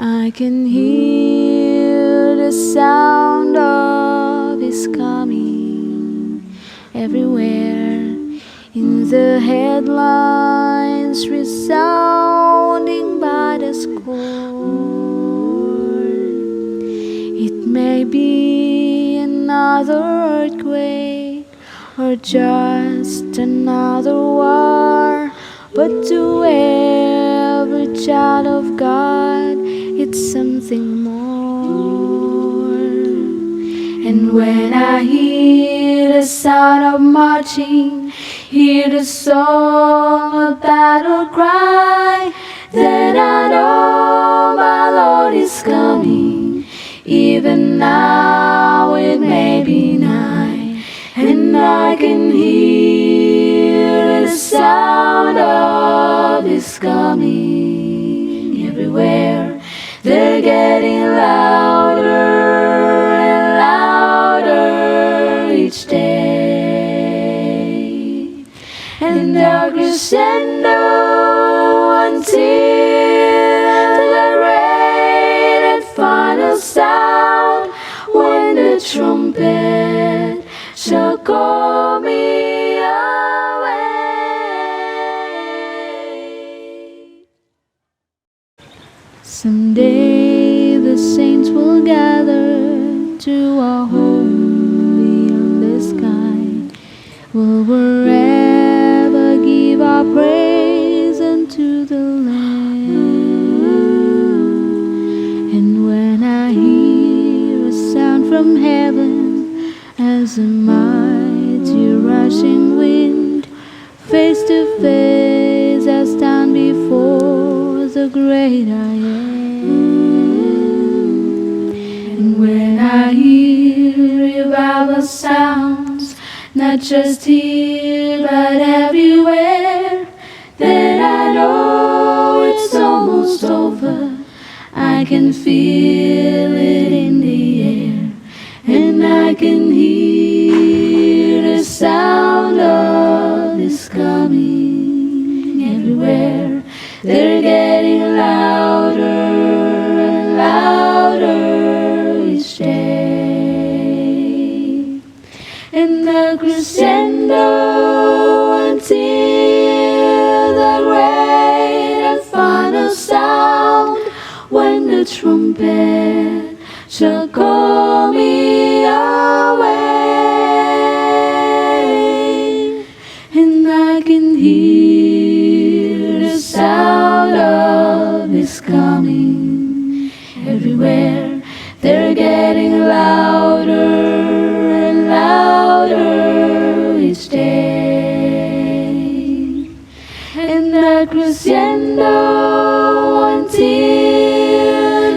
I can hear the sound of His coming everywhere, in the headlines resounding by the score. It may be another earthquake or just another war, but to every child of God, it's something more. And when I hear the sound of marching, hear the song of battle cry, then I know my Lord is coming. Even now it may be night, and I can hear the sound of His coming everywhere. They're getting louder and louder each day, and they're crescendo until the great and final sound, when the trumpet shall call me away. Someday the saints will gather to our home beyond the sky. We'll forever give our praise unto the Lamb. And when I hear a sound from heaven as a mighty rushing wind, face to face I stand before the great I am. And when I hear revival sounds, not just here but everywhere, then I know it's almost over. I can feel it in the air, and I can hear the sound of His coming everywhere. They're getting louder and louder each day, and the crescendo until the great and final sound, when the trumpet shall call me away. And I can hear the sound of His coming everywhere. They're getting louder and louder each day, and the crescendo until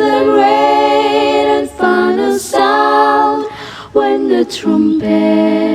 the great and final sound, when the trumpet